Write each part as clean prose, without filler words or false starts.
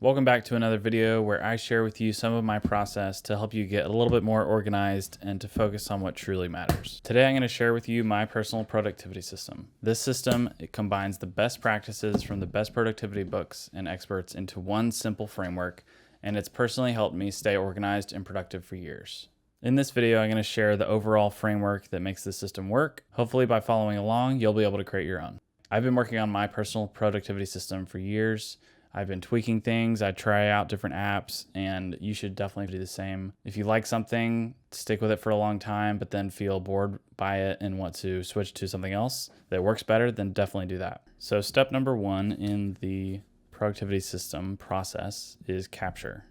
Welcome back to another video where I share with you some of my process to help you get a little bit more organized and to focus on what truly matters. Today I'm going to share with you my personal productivity system. This system, it combines the best practices from the best productivity books and experts into one simple framework, and it's personally helped me stay organized and productive for years. In this video, I'm going to share the overall framework that makes this system work. Hopefully by following along, you'll be able to create your own. I've been working on my personal productivity system for years. I've been tweaking things, I try out different apps, and you should definitely do the same. If you like something, stick with it for a long time, but then feel bored by it and want to switch to something else that works better, then definitely do that. So step number one in the productivity system process is capture.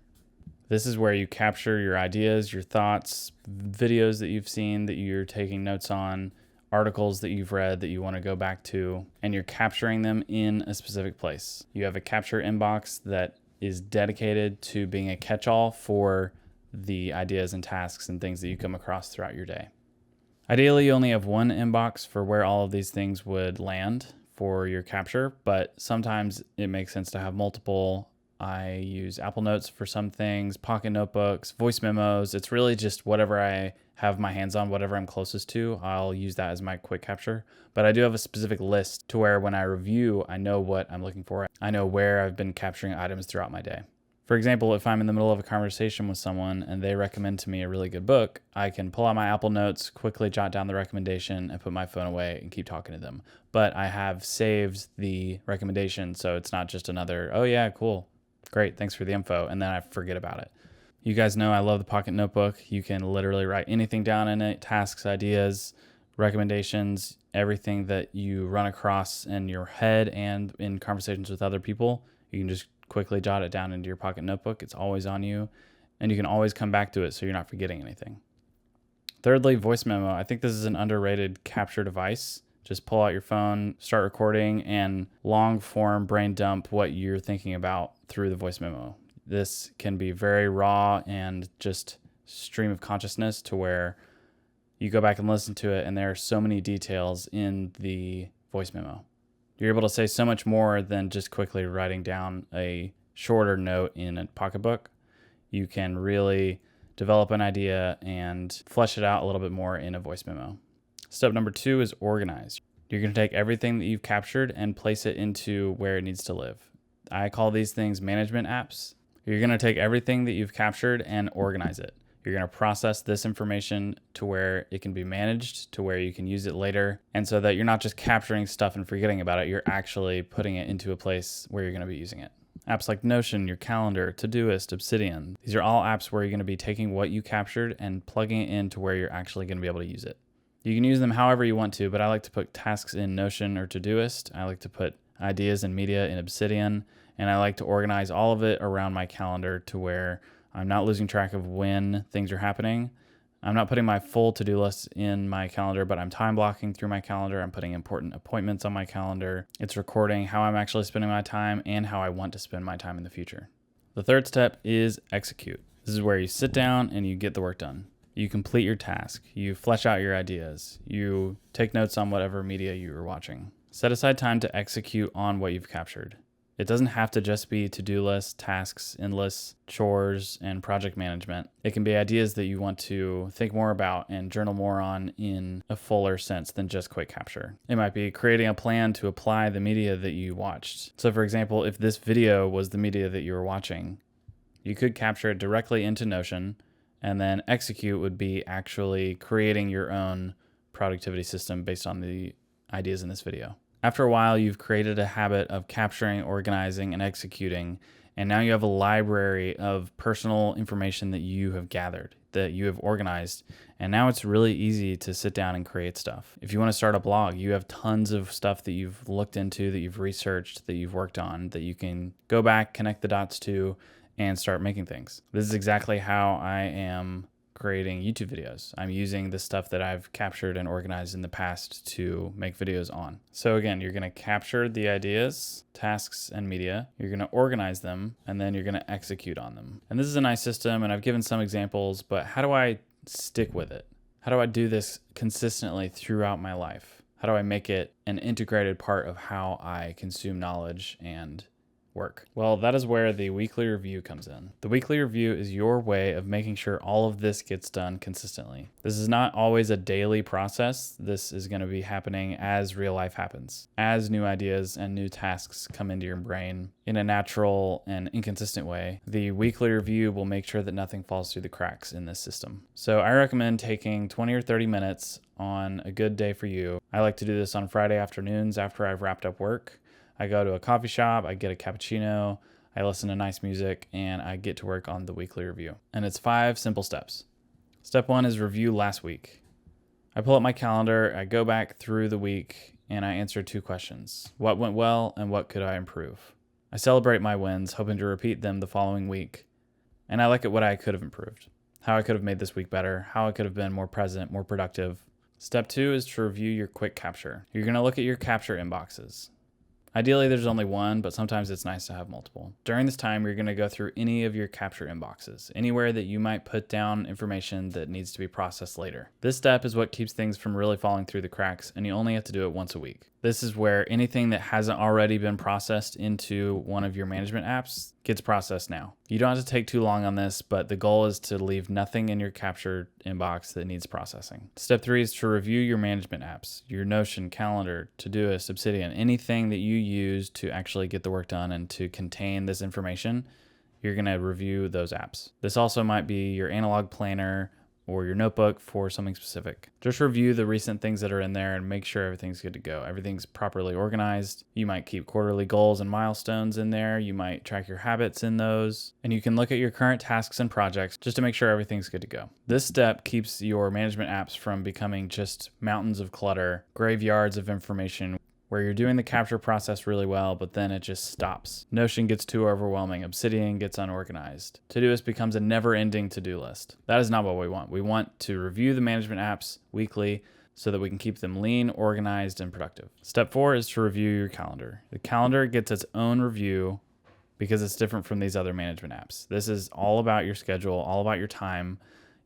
This is where you capture your ideas, your thoughts, videos that you've seen that you're taking notes on, articles that you've read that you want to go back to, and you're capturing them in a specific place. You have a capture inbox that is dedicated to being a catch-all for the ideas and tasks and things that you come across throughout your day. Ideally, you only have one inbox for where all of these things would land for your capture, but sometimes it makes sense to have multiple. I use Apple Notes for some things, Pocket Notebooks, voice memos. It's really just whatever I have my hands on, whatever I'm closest to, I'll use that as my quick capture. But I do have a specific list to where when I review, I know what I'm looking for. I know where I've been capturing items throughout my day. For example, if I'm in the middle of a conversation with someone and they recommend to me a really good book, I can pull out my Apple Notes, quickly jot down the recommendation and put my phone away and keep talking to them. But I have saved the recommendation, so it's not just another, oh yeah, cool, great, thanks for the info, and then I forget about it. You guys know I love the Pocket Notebook. You can literally write anything down in it, tasks, ideas, recommendations, everything that you run across in your head and in conversations with other people. You can just quickly jot it down into your Pocket Notebook. It's always on you, and you can always come back to it so you're not forgetting anything. Thirdly, voice memo. I think this is an underrated capture device. Just pull out your phone, start recording, and long form brain dump what you're thinking about through the voice memo. This can be very raw and just stream of consciousness to where you go back and listen to it and there are so many details in the voice memo. You're able to say so much more than just quickly writing down a shorter note in a pocketbook. You can really develop an idea and flesh it out a little bit more in a voice memo. Step number 2 is organize. You're going to take everything that you've captured and place it into where it needs to live. I call these things management apps. You're going to take everything that you've captured and organize it. You're going to process this information to where it can be managed, to where you can use it later, and so that you're not just capturing stuff and forgetting about it, you're actually putting it into a place where you're going to be using it. Apps like Notion, your calendar, Todoist, Obsidian, these are all apps where you're going to be taking what you captured and plugging it into where you're actually going to be able to use it. You can use them however you want to, but I like to put tasks in Notion or Todoist. I like to put ideas and media in Obsidian, and I like to organize all of it around my calendar to where I'm not losing track of when things are happening. I'm not putting my full to-do list in my calendar, but I'm time blocking through my calendar. I'm putting important appointments on my calendar. It's recording how I'm actually spending my time and how I want to spend my time in the future. The third step is execute. This is where you sit down and you get the work done. You complete your task. You flesh out your ideas. You take notes on whatever media you are watching. Set aside time to execute on what you've captured. It doesn't have to just be to-do lists, tasks, end lists, chores, and project management. It can be ideas that you want to think more about and journal more on in a fuller sense than just quick capture. It might be creating a plan to apply the media that you watched. So for example, if this video was the media that you were watching, you could capture it directly into Notion, and then execute would be actually creating your own productivity system based on the ideas in this video. After a while, you've created a habit of capturing, organizing, and executing, and now you have a library of personal information that you have gathered, that you have organized, and now it's really easy to sit down and create stuff. If you want to start a blog, you have tons of stuff that you've looked into, that you've researched, that you've worked on, that you can go back, connect the dots to, and start making things. This is exactly how I am creating YouTube videos. I'm using the stuff that I've captured and organized in the past to make videos on. So again, you're going to capture the ideas, tasks, and media. You're going to organize them, and then you're going to execute on them. And this is a nice system, and I've given some examples, but how do I stick with it? How do I do this consistently throughout my life? How do I make it an integrated part of how I consume knowledge and work? Well, that is where the weekly review comes in. The weekly review is your way of making sure all of this gets done consistently. This is not always a daily process. This is going to be happening as real life happens, as new ideas and new tasks come into your brain in a natural and inconsistent way. The weekly review will make sure that nothing falls through the cracks in this system. So I recommend taking 20 or 30 minutes on a good day for you. I like to do this on Friday afternoons after I've wrapped up work. I go to a coffee shop, I get a cappuccino, I listen to nice music, and I get to work on the weekly review. And it's 5 simple steps. Step 1 is review last week. I pull up my calendar, I go back through the week, and I answer 2 questions. What went well and what could I improve? I celebrate my wins, hoping to repeat them the following week. And I look at what I could have improved, how I could have made this week better, how I could have been more present, more productive. Step 2 is to review your quick capture. You're going to look at your capture inboxes. Ideally, there's only one, but sometimes it's nice to have multiple. During this time, you're going to go through any of your capture inboxes, anywhere that you might put down information that needs to be processed later. This step is what keeps things from really falling through the cracks, and you only have to do it once a week. This is where anything that hasn't already been processed into one of your management apps gets processed now. You don't have to take too long on this, but the goal is to leave nothing in your capture inbox that needs processing. Step 3 is to review your management apps, your Notion, Calendar, Todoist, Obsidian, anything that you use to actually get the work done and to contain this information. You're going to review those apps. This also might be your analog planner or your notebook for something specific. Just review the recent things that are in there and make sure everything's good to go. Everything's properly organized. You might keep quarterly goals and milestones in there. You might track your habits in those. And you can look at your current tasks and projects just to make sure everything's good to go. This step keeps your management apps from becoming just mountains of clutter, graveyards of information, where you're doing the capture process really well, but then it just stops. Notion gets too overwhelming. Obsidian gets unorganized. Todoist becomes a never-ending to-do list. That is not what we want. We want to review the management apps weekly so that we can keep them lean, organized, and productive. Step 4 is to review your calendar. The calendar gets its own review because it's different from these other management apps. This is all about your schedule, all about your time.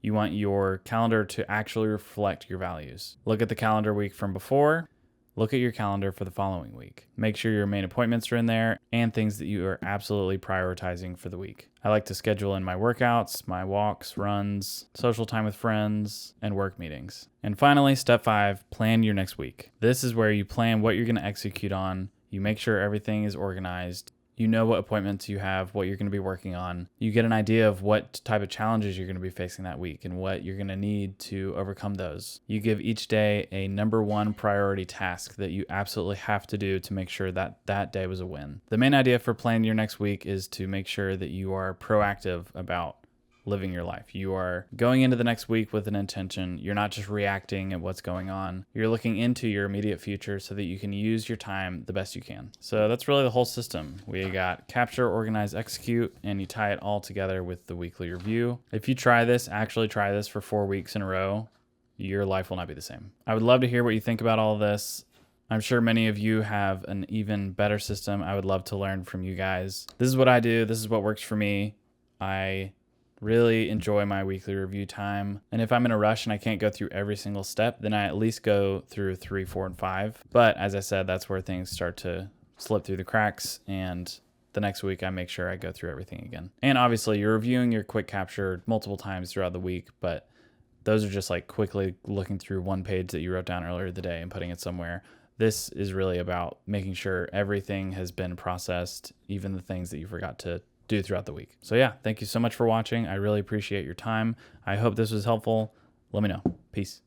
You want your calendar to actually reflect your values. Look at the calendar week from before. Look at your calendar for the following week. Make sure your main appointments are in there and things that you are absolutely prioritizing for the week. I like to schedule in my workouts, my walks, runs, social time with friends, and work meetings. And finally, step 5, plan your next week. This is where you plan what you're going to execute on. You make sure everything is organized. You know what appointments you have, what you're going to be working on. You get an idea of what type of challenges you're going to be facing that week and what you're going to need to overcome those. You give each day a number 1 priority task that you absolutely have to do to make sure that that day was a win. The main idea for planning your next week is to make sure that you are proactive about living your life. You are going into the next week with an intention. You're not just reacting at what's going on. You're looking into your immediate future so that you can use your time the best you can. So that's really the whole system. We got capture, organize, execute, and you tie it all together with the weekly review. If you actually try this for 4 weeks in a row, your life will not be the same. I would love to hear what you think about all of this. I'm sure many of you have an even better system. I would love to learn from you guys. This is what I do. This is what works for me. I really enjoy my weekly review time. And if I'm in a rush and I can't go through every single step, then I at least go through 3, 4, and 5. But as I said, that's where things start to slip through the cracks. And the next week, I make sure I go through everything again. And obviously, you're reviewing your quick capture multiple times throughout the week, but those are just like quickly looking through one page that you wrote down earlier in the day and putting it somewhere. This is really about making sure everything has been processed, even the things that you forgot to do throughout the week. So yeah, thank you so much for watching. I really appreciate your time. I hope this was helpful. Let me know. Peace.